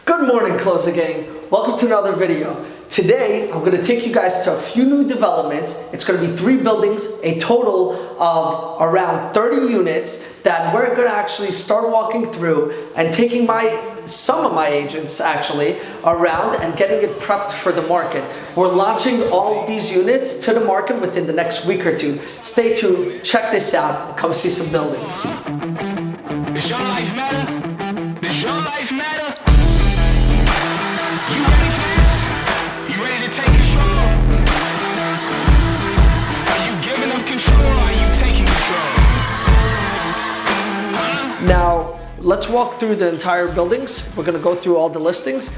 Good morning, Closer Gang. Welcome to another video. Today, I'm going to take you guys to a few new developments. It's going to be 3 buildings, a total of around 30 units that we're going to actually start walking through and taking some of my agents actually around and getting it prepped for the market. We're launching all of these units to the market within the next week or two. Stay tuned, check this out, and come see some buildings. Does your life matter? Does your life matter? You ready for this? You ready to take control? Are you giving up control or are you taking control? Now, let's walk through the entire buildings. We're gonna go through all the listings.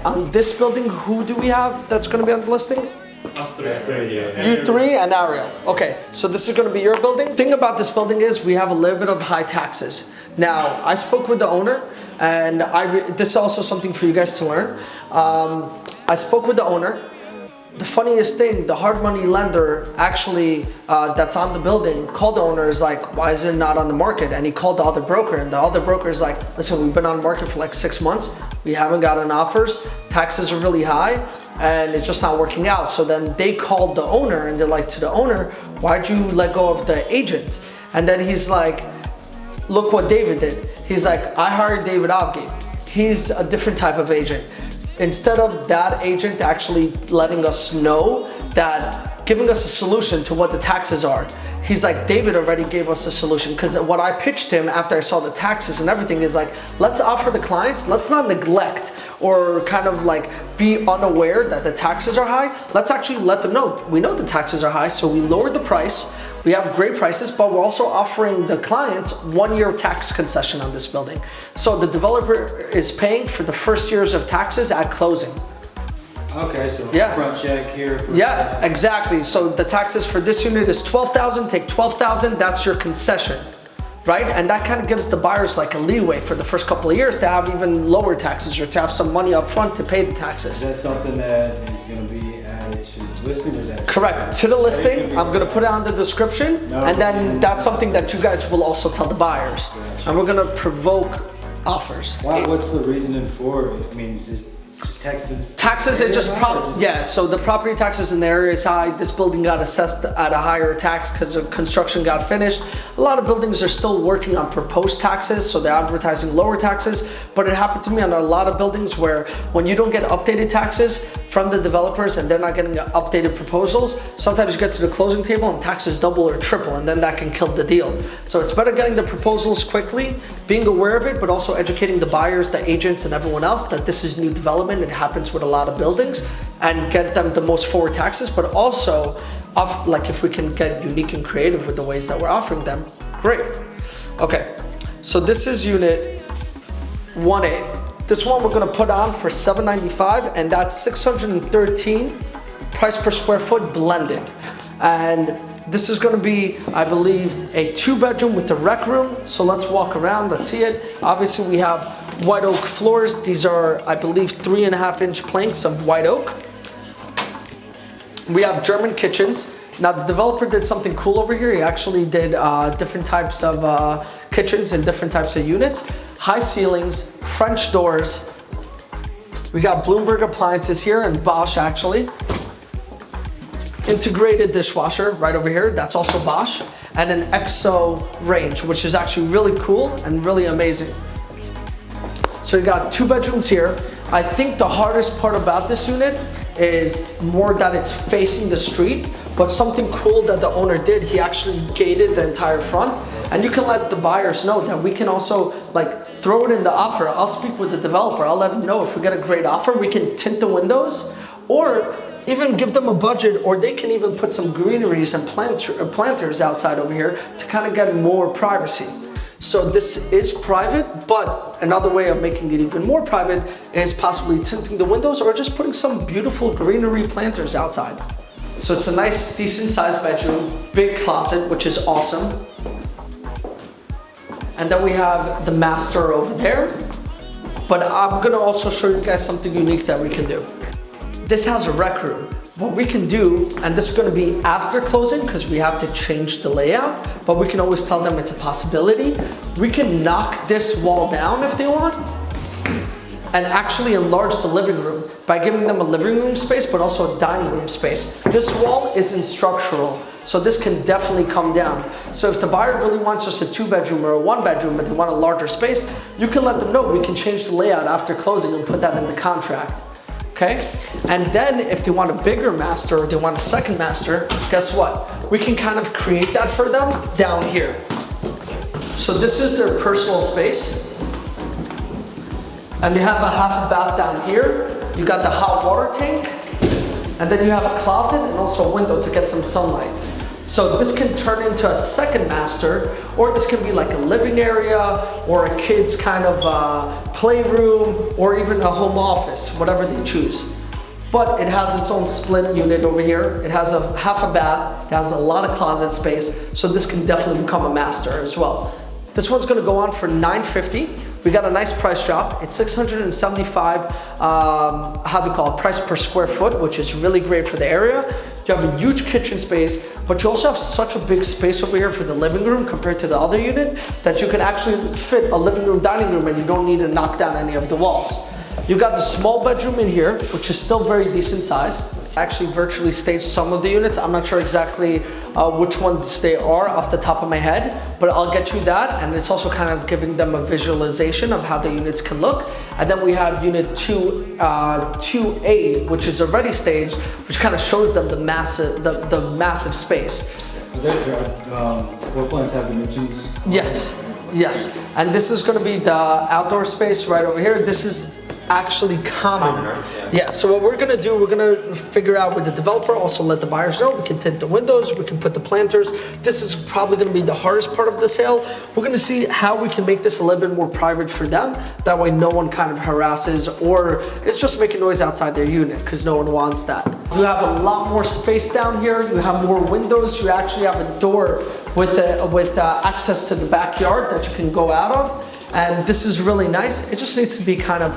On this building, who do we have that's gonna be on the listing? You three and Ariel. Okay, so this is gonna be your building. The thing about this building is we have a little bit of high taxes. Now, I spoke with the owner, and this is also something for you guys to learn. I spoke with the owner. The funniest thing, the hard money lender actually that's on the building called the owner, is like, why is it not on the market? And he called the other broker, and the other broker is like, listen, we've been on the market for like 6 months. We haven't gotten offers. Taxes are really high and it's just not working out. So then they called the owner and they're like to the owner, why'd you let go of the agent? And then he's like, look what David did. He's like, I hired David Avgi. He's a different type of agent. Instead of that agent actually letting us know that, giving us a solution to what the taxes are, he's like, David already gave us a solution. Because what I pitched him after I saw the taxes and everything is like, let's offer the clients, let's not neglect or kind of like be unaware that the taxes are high. Let's actually let them know. We know the taxes are high, so we lowered the price. We have great prices, but we're also offering the clients 1-year tax concession on this building. So the developer is paying for the first years of taxes at closing. Okay, so yeah, front check here. Yeah, exactly. So the taxes for this unit is $12,000. Take $12,000. That's your concession, right? And that kind of gives the buyers like a leeway for the first couple of years to have even lower taxes or to have some money up front to pay the taxes. Is that something that is going to be added to the listing, or is that correct? To the listing, I'm going to put it on the description, and then that's something that you guys will also tell the buyers, and we're going to provoke offers. Wow, what's the reasoning for it? I mean, is this just taxes? It just yeah. So the property taxes in the area is high. This building got assessed at a higher tax because the construction got finished. A lot of buildings are still working on proposed taxes, so they're advertising lower taxes. But it happened to me on a lot of buildings where when you don't get updated taxes from the developers and they're not getting updated proposals, sometimes you get to the closing table and taxes double or triple, and then that can kill the deal. So it's better getting the proposals quickly, being aware of it, but also educating the buyers, the agents, and everyone else that this is new development. It happens with a lot of buildings, and get them the most forward taxes, but also like if we can get unique and creative with the ways that we're offering them, great. Okay, so this is unit 1A. This one we're gonna put on for $795, and that's $613 price per square foot blended. And this is gonna be, I believe, a 2-bedroom with a rec room. So let's walk around, let's see it. Obviously we have white oak floors. These are, I believe, 3.5-inch planks of white oak. We have German kitchens. Now the developer did something cool over here. He actually did different types of kitchens and different types of units. High ceilings, French doors. We got Bloomberg appliances here and Bosch actually. Integrated dishwasher right over here, that's also Bosch. And an EXO range, which is actually really cool and really amazing. So you got 2 bedrooms here. I think the hardest part about this unit is more that it's facing the street, but something cool that the owner did, he actually gated the entire front. And you can let the buyers know that we can also like throw it in the offer. I'll speak with the developer. I'll let them know if we get a great offer, we can tint the windows, or even give them a budget, or they can even put some greeneries and planters outside over here to kind of get more privacy. So this is private, but another way of making it even more private is possibly tinting the windows or just putting some beautiful greenery planters outside. So it's a nice, decent sized bedroom, big closet, which is awesome. And then we have the master over there. But I'm gonna also show you guys something unique that we can do. This has a rec room. What we can do, and this is going to be after closing because we have to change the layout, but we can always tell them it's a possibility. We can knock this wall down if they want, and actually enlarge the living room by giving them a living room space, but also a dining room space. This wall isn't structural, so this can definitely come down. So if the buyer really wants just a 2-bedroom or a 1-bedroom, but they want a larger space, you can let them know. We can change the layout after closing and put that in the contract. Okay? And then if they want a bigger master or they want a second master, guess what? We can kind of create that for them down here. So this is their personal space. And they have a half a bath down here. You got the hot water tank. And then you have a closet and also a window to get some sunlight. So this can turn into a second master, or this can be like a living area or a kid's kind of playroom or even a home office, whatever they choose. But it has its own split unit over here. It has a half a bath, it has a lot of closet space, so this can definitely become a master as well. This one's gonna go on for $950. We got a nice price drop. It's $675, price per square foot, which is really great for the area. You have a huge kitchen space, but you also have such a big space over here for the living room compared to the other unit that you can actually fit a living room, dining room, and you don't need to knock down any of the walls. You got the small bedroom in here, which is still very decent sized. I actually virtually staged some of the units. I'm not sure exactly which ones they are off the top of my head, but I'll get you that. And it's also kind of giving them a visualization of how the units can look. And then we have unit 2A, which is already staged, which kind of shows them the massive space. Floor plans have dimensions? Yes, yes. And this is going to be the outdoor space right over here. This is actually common. Yeah, so what we're gonna do, we're gonna figure out with the developer, also let the buyers know. We can tint the windows, we can put the planters. This is probably gonna be the hardest part of the sale. We're gonna see how we can make this a little bit more private for them. That way no one kind of harasses or it's just making noise outside their unit, because no one wants that. You have a lot more space down here. You have more windows. You actually have a door with access to the backyard that you can go out of. And this is really nice. It just needs to be kind of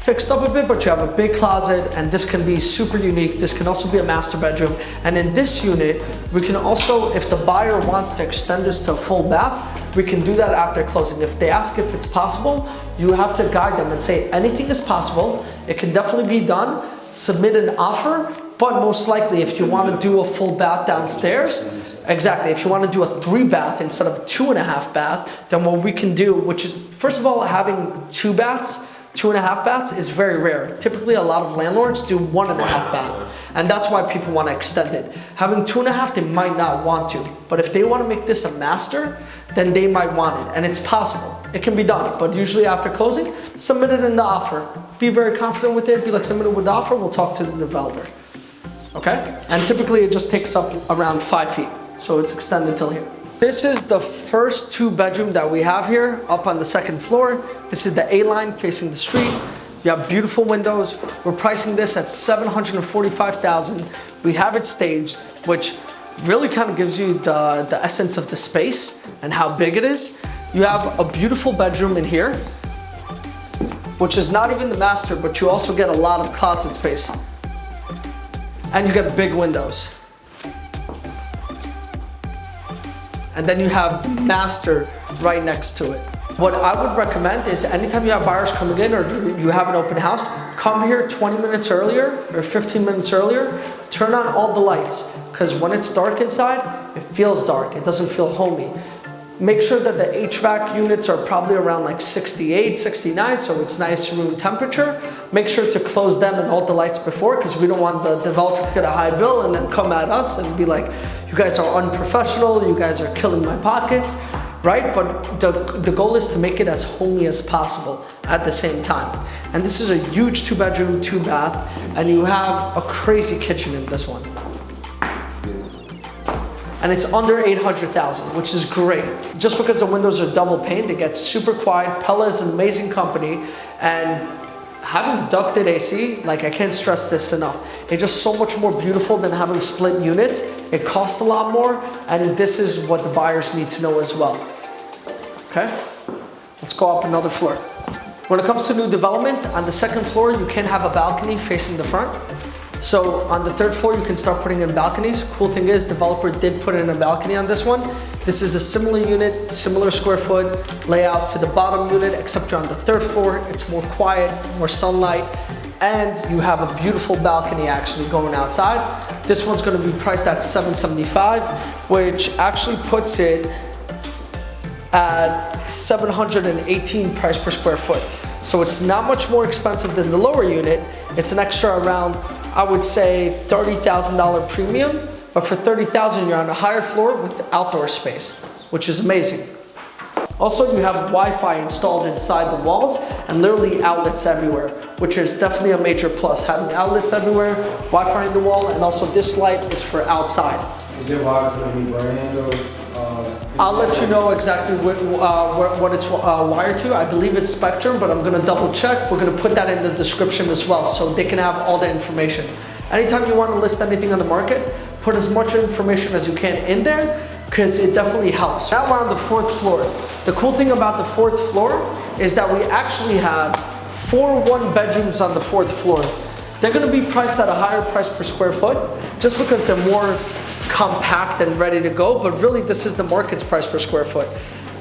fixed up a bit, but you have a big closet, and this can be super unique. This can also be a master bedroom. And in this unit, we can also, if the buyer wants to extend this to a full bath, we can do that after closing. If they ask if it's possible, you have to guide them and say anything is possible. It can definitely be done. Submit an offer, but most likely if you want to do a full bath downstairs, exactly, if you want to do a 3-bath instead of a 2.5 bath, then what we can do, which is, first of all, having 2 baths, 2.5 baths is very rare. Typically, a lot of landlords do 1.5 bath, and that's why people want to extend it. Having 2.5, they might not want to, but if they want to make this a master, then they might want it, and it's possible. It can be done, but usually after closing, submit it in the offer. Be very confident with it. Be like, submit it with the offer. We'll talk to the developer. Okay? And typically, it just takes up around 5 feet, so it's extended till here. This is the first 2-bedroom that we have here up on the 2nd floor. This is the A-line facing the street. You have beautiful windows. We're pricing this at $745,000. We have it staged, which really kind of gives you the essence of the space and how big it is. You have a beautiful bedroom in here, which is not even the master, but you also get a lot of closet space. And you get big windows. And then you have master right next to it. What I would recommend is anytime you have buyers coming in or you have an open house, come here 20 minutes earlier or 15 minutes earlier, turn on all the lights, because when it's dark inside, it feels dark, it doesn't feel homey. Make sure that the HVAC units are probably around like 68, 69, so it's nice room temperature. Make sure to close them and all the lights before, because we don't want the developer to get a high bill and then come at us and be like, you guys are unprofessional, you guys are killing my pockets, right? But the goal is to make it as homey as possible at the same time. And this is a huge 2-bedroom, 2-bath, and you have a crazy kitchen in this one. And it's under $800,000, which is great. Just because the windows are double pane, they get super quiet. Pella is an amazing company, and having ducted AC, like I can't stress this enough. It's just so much more beautiful than having split units. It costs a lot more, and this is what the buyers need to know as well. Okay, let's go up another floor. When it comes to new development, on the 2nd floor, you can have a balcony facing the front. So on the 3rd floor, you can start putting in balconies. Cool thing is, developer did put in a balcony on this one. This is a similar unit, similar square foot layout to the bottom unit, except you're on the 3rd floor. It's more quiet, more sunlight, and you have a beautiful balcony actually going outside. This one's gonna be priced at $775, which actually puts it at $718 price per square foot. So it's not much more expensive than the lower unit. It's an extra around, I would say, $30,000 premium, but for $30,000 you're on a higher floor with outdoor space, which is amazing. Also, you have Wi-Fi installed inside the walls and literally outlets everywhere, which is definitely a major plus. Having outlets everywhere, Wi-Fi in the wall, and also this light is for outside. Is it wired for any brand or? I'll let you know exactly what it's wired to. I believe it's Spectrum, but I'm gonna double check. We're gonna put that in the description as well, so they can have all the information. Anytime you wanna list anything on the market, put as much information as you can in there, because it definitely helps. Now we're on the 4th floor. The cool thing about the 4th floor is that we actually have 4 one-bedrooms on the 4th floor. They're gonna be priced at a higher price per square foot, just because they're more compact and ready to go, but really this is the market's price per square foot.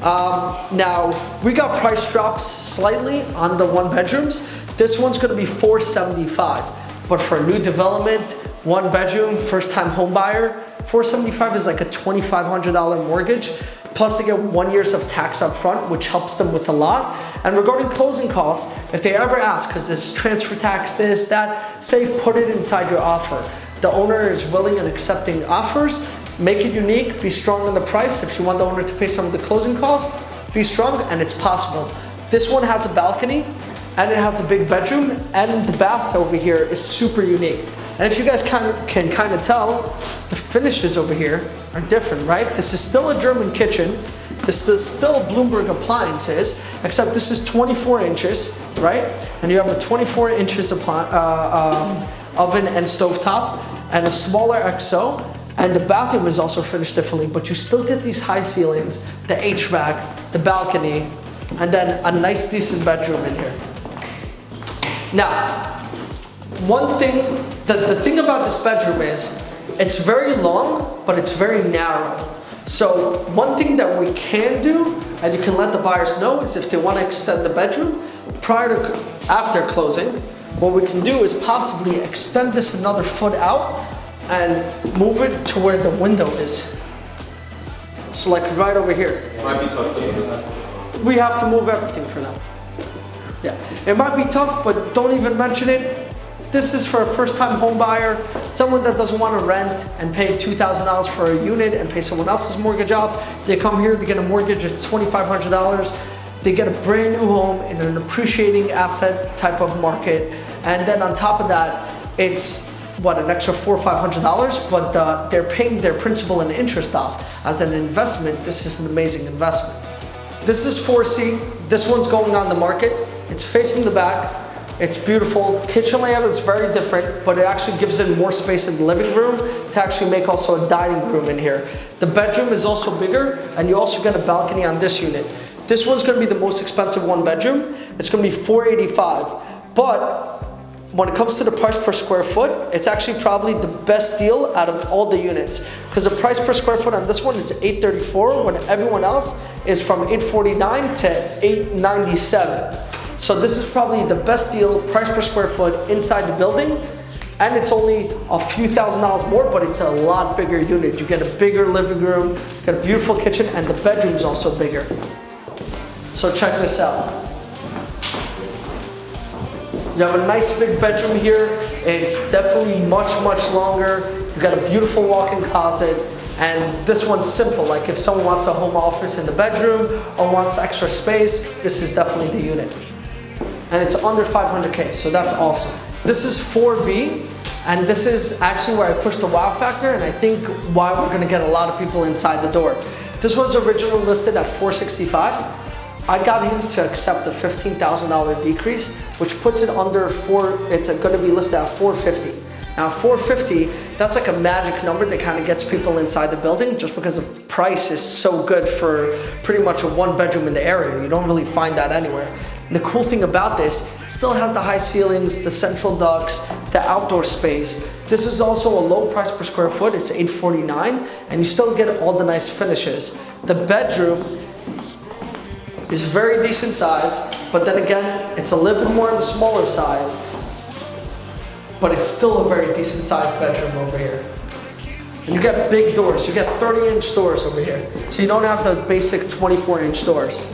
Now, we got price drops slightly on the 1-bedrooms. This one's gonna be $475, but for a new development, 1-bedroom, first-time home buyer, $475 is like a $2,500 mortgage, plus they get 1 year of tax up front, which helps them with a lot. And regarding closing costs, if they ever ask, because there's transfer tax, this, that, say put it inside your offer. The owner is willing and accepting offers. Make it unique, be strong on the price. If you want the owner to pay some of the closing costs, be strong, and it's possible. This one has a balcony, and it has a big bedroom, and the bath over here is super unique. And if you guys can kind of tell, the finishes over here are different, right? This is still a German kitchen. This is still Bloomberg appliances, except this is 24 inches, right? And you have a 24 inches oven and stovetop, and a smaller XO, and the bathroom is also finished differently, but you still get these high ceilings, the HVAC, the balcony, and then a nice decent bedroom in here. Now, one thing, the thing about this bedroom is, it's very long, but it's very narrow. So one thing that we can do, and you can let the buyers know, is if they want to extend the bedroom, after closing, what we can do is possibly extend this another foot out and move it to where the window is. So like right over here. It might be tough because of this. We have to move everything for now. Yeah, it might be tough, but don't even mention it. This is for a first-time home buyer, someone that doesn't want to rent and pay $2,000 for a unit and pay someone else's mortgage off. They come here, they get a mortgage at $2,500. They get a brand new home in an appreciating asset type of market. And then on top of that, it's what, an extra $400 or $500, but they're paying their principal and interest off. As an investment, this is an amazing investment. This is 4C. This one's going on the market. It's facing the back. It's beautiful. Kitchen layout is very different, but it actually gives it more space in the living room to actually make also a dining room in here. The bedroom is also bigger, and you also get a balcony on this unit. This one's gonna be the most expensive 1-bedroom. It's gonna be $485, but when it comes to the price per square foot, it's actually probably the best deal out of all the units, because the price per square foot on this one is $834, when everyone else is from $849 to $897. So this is probably the best deal, price per square foot inside the building, and it's only a few $1,000s more, but it's a lot bigger unit. You get a bigger living room, you get a beautiful kitchen, and the bedroom's also bigger. So check this out. You have a nice big bedroom here. It's definitely much, much longer. You got a beautiful walk-in closet, and this one's simple. Like if someone wants a home office in the bedroom or wants extra space, this is definitely the unit. And it's under 500K, so that's awesome. This is 4B, and this is actually where I push the wow factor, and I think why we're gonna get a lot of people inside the door. This was originally listed at $465. I got him to accept the $15,000 decrease, which puts it under it's gonna be listed at $450. Now $450, that's like a magic number that kind of gets people inside the building, just because the price is so good for pretty much a 1-bedroom in the area. You don't really find that anywhere. And the cool thing about this, it still has the high ceilings, the central ducts, the outdoor space. This is also a low price per square foot. It's $849, and you still get all the nice finishes. The bedroom is very decent size, but then again, it's a little bit more on the smaller side, but it's still a very decent sized bedroom over here. And you get big doors. You get 30-inch doors over here. So you don't have the basic 24-inch doors.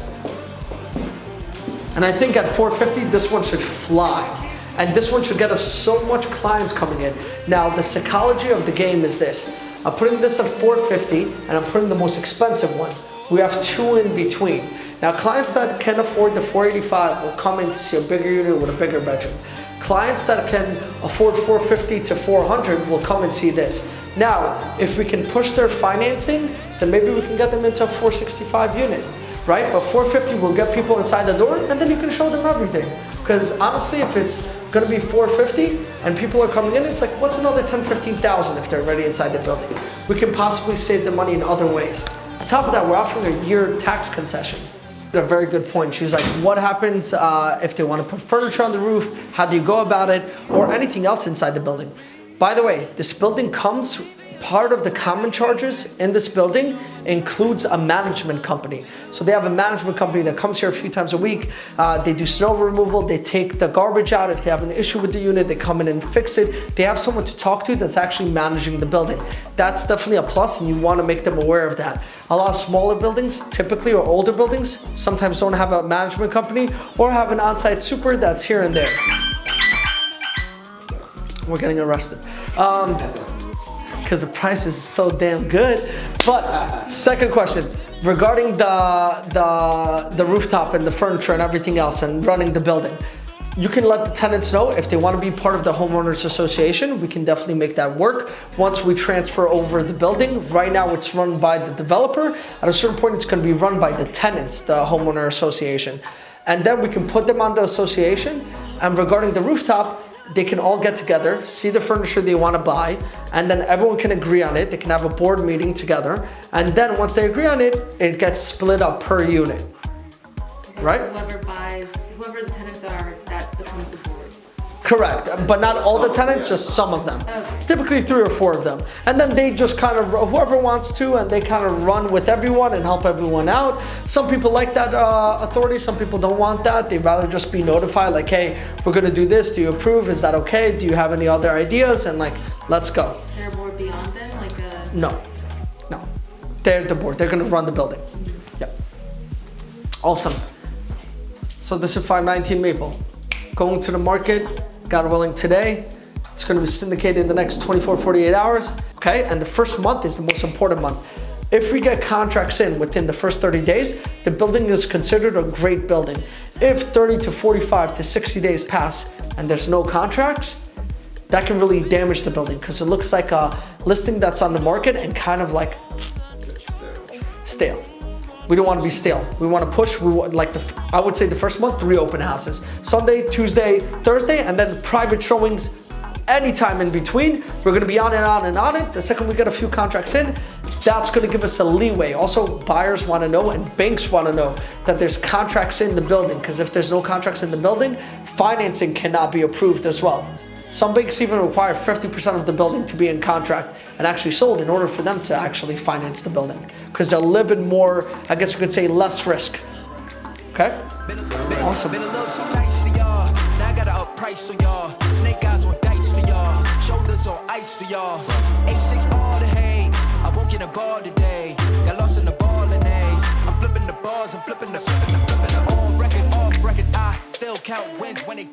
And I think at $450, this one should fly. And this one should get us so much clients coming in. Now, the psychology of the game is this. I'm putting this at $450, and I'm putting the most expensive one. We have two in between. Now, clients that can afford the $485 will come in to see a bigger unit with a bigger bedroom. Clients that can afford $450 to $400 will come and see this. Now, if we can push their financing, then maybe we can get them into a $465 unit, right? But $450 will get people inside the door, and then you can show them everything. Because honestly, if it's gonna be $450 and people are coming in, it's like, what's another $10,000, $15,000 if they're already inside the building? We can possibly save the money in other ways. On top of that, we're offering a year tax concession. A very good point. She's like, what happens if they want to put furniture on the roof? How do you go about it? Or anything else inside the building. By the way, this building comes, part of the common charges in this building includes a management company. So they have a management company that comes here a few times a week. They do snow removal. They take the garbage out. If they have an issue with the unit, they come in and fix it. They have someone to talk to that's actually managing the building. That's definitely a plus, and you want to make them aware of that. A lot of smaller buildings, typically, or older buildings, sometimes don't have a management company or have an on-site super that's here and there. We're getting arrested. Because the price is so damn good. But second question, regarding the rooftop and the furniture and everything else and running the building. You can let the tenants know if they want to be part of the homeowners association. We can definitely make that work once we transfer over the building. Right now it's run by the developer. At a certain point it's going to be run by the tenants, the homeowner association. And then we can put them on the association. And regarding the rooftop, they can all get together, see the furniture they want to buy, and then everyone can agree on it. They can have a board meeting together, and then once they agree on it, it gets split up per unit, right? Whoever the tenants are, that becomes the board. Correct, but not all the tenants, just some of them. Okay. Typically 3 or 4 of them. And then they just kind of, whoever wants to, and they kind of run with everyone and help everyone out. Some people like that authority, some people don't want that. They'd rather just be notified, like, hey, we're gonna do this, do you approve? Is that okay? Do you have any other ideas? And like, let's go. Is there a board beyond them? No. They're the board, they're gonna run the building. Yeah. Awesome. So this is 519 Maple. Going to the market, God willing, today. It's going to be syndicated in the next 24, 48 hours. Okay, and the first month is the most important month. If we get contracts in within the first 30 days, the building is considered a great building. If 30 to 45 to 60 days pass and there's no contracts, that can really damage the building because it looks like a listing that's on the market and kind of like stale. We don't want to be stale. We want to push. We want, like, I would say the first month, 3 open houses. Sunday, Tuesday, Thursday, and then private showings anytime in between. We're going to be on and on and on it. The second we get a few contracts in, that's going to give us a leeway. Also, buyers want to know and banks want to know that there's contracts in the building, because if there's no contracts in the building, financing cannot be approved as well. Some banks even require 50% of the building to be in contract and actually sold in order for them to actually finance the building, because they're a little bit more, I guess you could say, less risk. Okay? Awesome. Been a little too nice to y'all. Now I gotta up price for y'all. Snake eyes on dice for y'all. Shoulders on ice for y'all. A6 all the hate. I won't get a ball today. Got lost in the ball and A's. I'm flipping the balls. I'm flipping the on record, off record. I still count wins when they